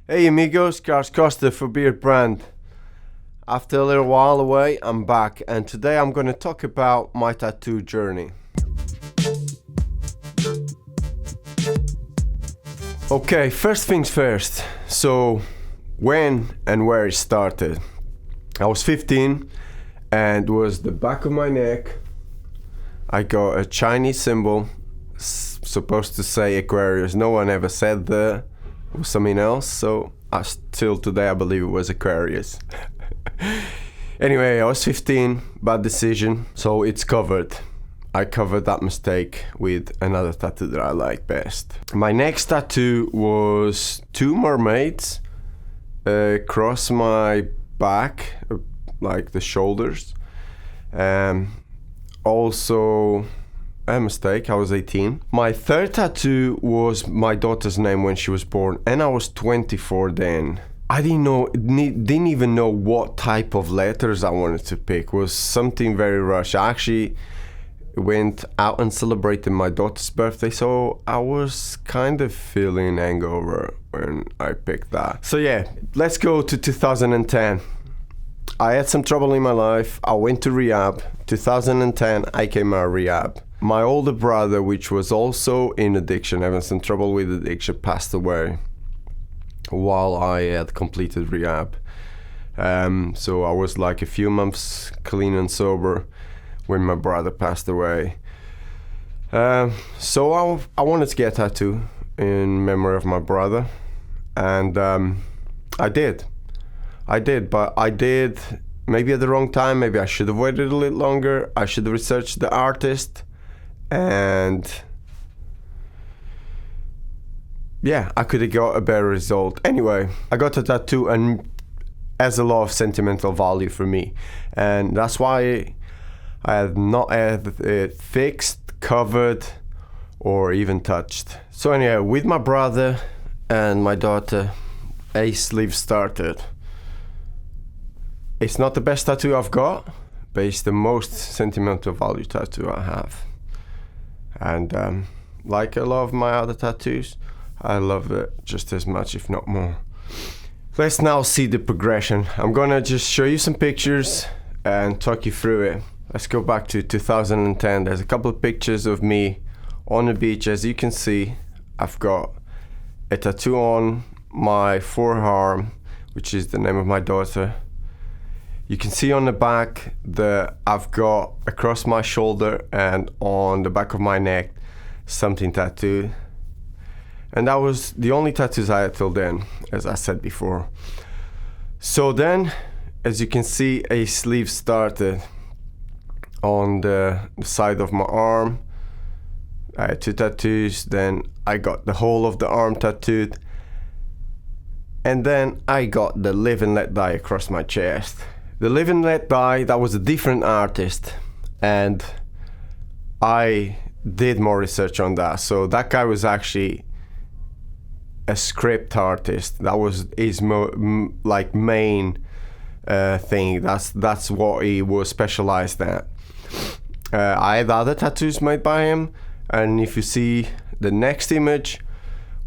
Hey amigos, Costa for Beardbrand. After a little while away, I'm back, and today I'm going to talk about my tattoo journey. Okay, first things first. So, when and where it started. I was 15, and it was the back of my neck. I got a Chinese symbol, supposed to say Aquarius. No one ever said that. It was something else, so till today I believe it was Aquarius. Anyway, I was 15, bad decision, so it's covered. I covered that mistake with another tattoo that I like best. My next tattoo was two mermaids across my back, like the shoulders. Also a mistake, I was 18. My third tattoo was my daughter's name when she was born, and I was 24 then. I didn't even know what type of letters I wanted to pick. It was something very rushed. I actually went out and celebrated my daughter's birthday, so I was kind of feeling hangover when I picked that. So yeah, let's go to 2010. I had some trouble in my life. I went to rehab. 2010, I came out of rehab. My older brother, which was also in addiction, having some trouble with addiction, passed away while I had completed rehab. So I was like a few months clean and sober when my brother passed away. So I wanted to get a tattoo in memory of my brother, and I did, but I did maybe at the wrong time. Maybe I should have waited a little longer. I should have researched the artist, and yeah, I could have got a better result. Anyway, I got a tattoo and has a lot of sentimental value for me, and that's why I have not had it fixed, covered, or even touched. So anyway, with my brother and my daughter, a sleeve started. It's not the best tattoo I've got, but it's the most sentimental value tattoo I have. And like a lot of my other tattoos, I love it just as much, if not more. Let's now see the progression. I'm gonna just show you some pictures and talk you through it. Let's go back to 2010. There's a couple of pictures of me on the beach. As you can see, I've got a tattoo on my forearm, which is the name of my daughter. You can see on the back that I've got across my shoulder and on the back of my neck something tattooed. And that was the only tattoos I had till then, as I said before. So then, as you can see, a sleeve started on the side of my arm. I had two tattoos, then I got the whole of the arm tattooed, and then I got the Live and Let Die across my chest. The Live and Let Die, that was a different artist, and I did more research on that. So that guy was actually a script artist. That was his main thing. That's what he was specialized at. I had other tattoos made by him, and if you see the next image,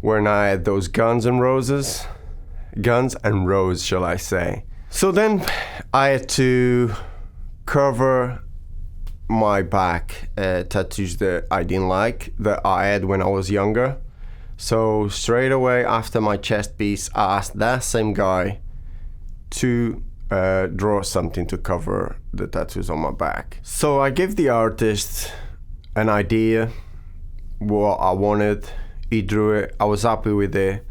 when I had those guns and roses, shall I say. So then I had to cover my back tattoos that I didn't like, that I had when I was younger. So straight away after my chest piece, I asked that same guy to draw something to cover the tattoos on my back. So I gave the artist an idea, what I wanted. He drew it, I was happy with it,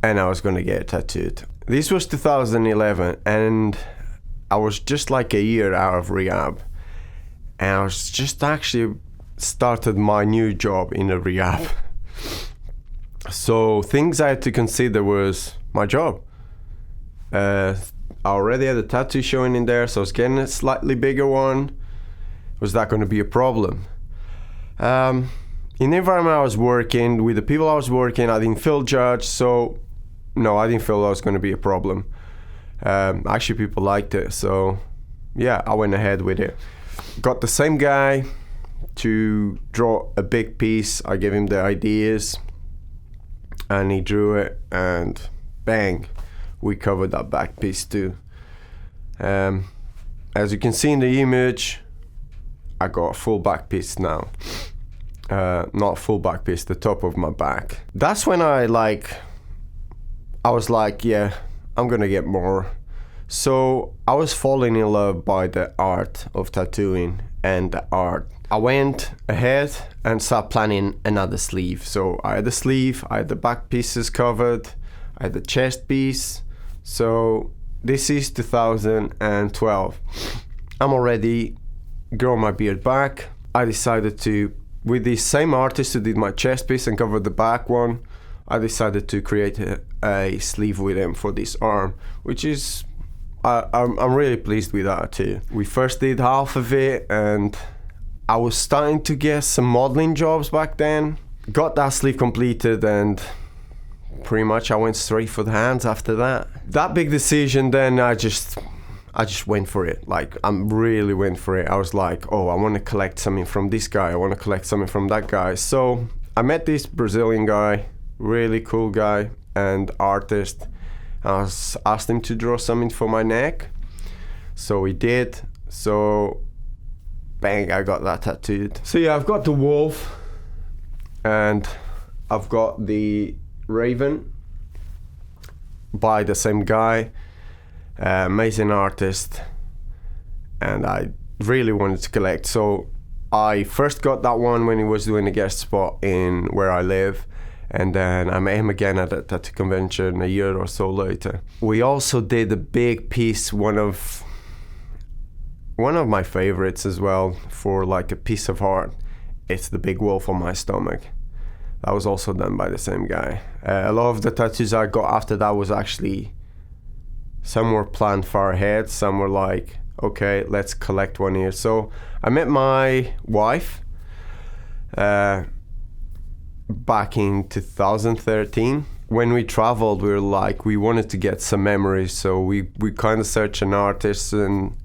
and I was gonna get it tattooed. This was 2011, and I was just like a year out of rehab, and I was just actually started my new job in a rehab. So things I had to consider was my job. I already had a tattoo showing in there, so I was getting a slightly bigger one. Was that going to be a problem? In the environment I was working, with the people I was working, I didn't feel judged, so no, I didn't feel that was going to be a problem. Actually, people liked it, so yeah, I went ahead with it. Got the same guy to draw a big piece. I gave him the ideas, and he drew it, and bang, we covered that back piece too. As you can see in the image, I got a full back piece now. Not full back piece, the top of my back. That's when I was like, yeah, I'm gonna get more. So I was falling in love by the art of tattooing and the art. I went ahead and started planning another sleeve. So I had the sleeve, I had the back pieces covered, I had the chest piece. So this is 2012. I'm already growing my beard back. I decided to, with the same artist who did my chest piece and covered the back one, I decided to create a sleeve with him for this arm, which is, I'm really pleased with that too. We first did half of it, and I was starting to get some modeling jobs back then. Got that sleeve completed, and pretty much I went straight for the hands after that. That big decision, then I just went for it. Like, I really went for it. I was like, oh, I want to collect something from this guy. I want to collect something from that guy. So I met this Brazilian guy, really cool guy and artist. I asked him to draw something for my neck. So he did. So bang, I got that tattooed. So yeah, I've got the wolf and I've got the raven by the same guy. Amazing artist, and I really wanted to collect. So I first got that one when he was doing a guest spot in where I live, and then I met him again at a tattoo convention a year or so later. We also did a big piece, one of my favorites as well, for like a piece of art. It's the big wolf on my stomach. That was also done by the same guy. A lot of the tattoos I got after that was actually, some were planned far ahead, some were like, okay, let's collect one here. So I met my wife back in 2013. When we traveled, we were like, we wanted to get some memories, so we kind of searched an artist and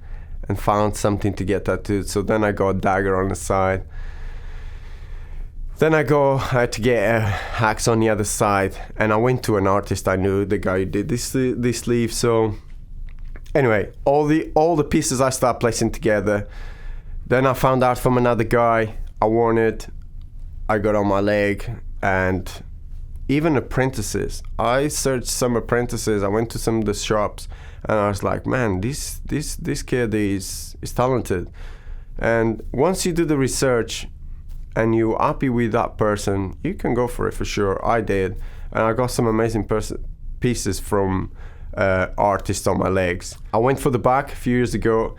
found something to get tattooed. So then I got a dagger on the side. Then I had to get a axe on the other side, and I went to an artist I knew, the guy who did this sleeve. So anyway, all the pieces I started placing together. Then I found out from another guy, I worn it, I got on my leg, and even apprentices. I searched some apprentices, I went to some of the shops, and I was like, man, this kid is talented. And once you do the research, and you're happy with that person, you can go for it for sure. I did, and I got some amazing pieces from artists on my legs. I went for the back a few years ago,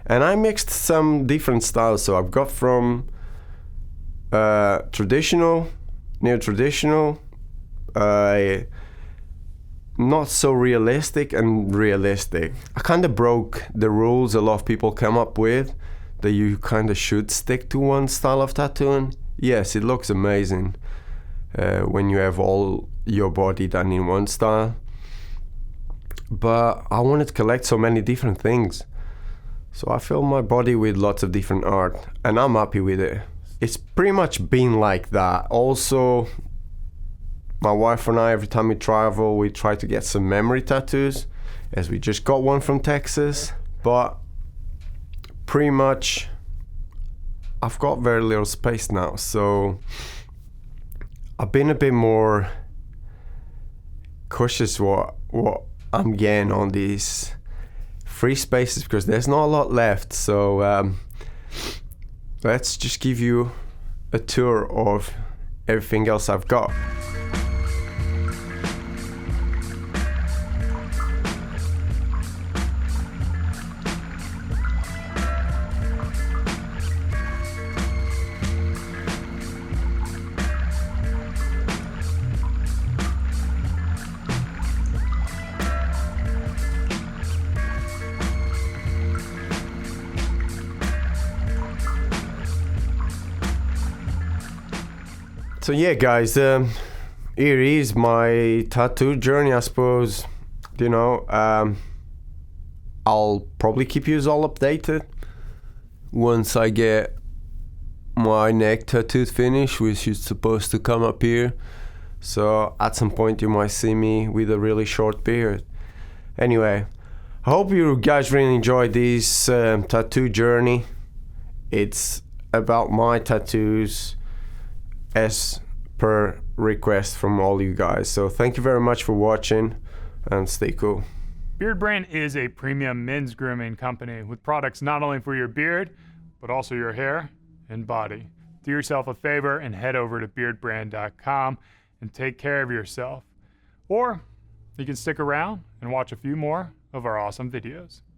and I mixed some different styles. So I've got from traditional, neo-traditional, not so realistic, and realistic. I kind of broke the rules a lot of people come up with, that you kind of should stick to one style of tattooing. Yes, it looks amazing when you have all your body done in one style. But I wanted to collect so many different things. So I filled my body with lots of different art, and I'm happy with it. It's pretty much been like that. Also, my wife and I, every time we travel, we try to get some memory tattoos, as we just got one from Texas. But pretty much I've got very little space now, so I've been a bit more cautious what I'm getting on these free spaces, because there's not a lot left. So let's just give you a tour of everything else I've got. So yeah, guys, here is my tattoo journey, I suppose. You know, I'll probably keep you all updated once I get my neck tattooed finished, which is supposed to come up here So at some point you might see me with a really short beard. Anyway, I hope you guys really enjoyed this tattoo journey. It's about my tattoos as per request from all you guys. So thank you very much for watching and stay cool. Beardbrand is a premium men's grooming company with products not only for your beard, but also your hair and body. Do yourself a favor and head over to beardbrand.com and take care of yourself. Or you can stick around and watch a few more of our awesome videos.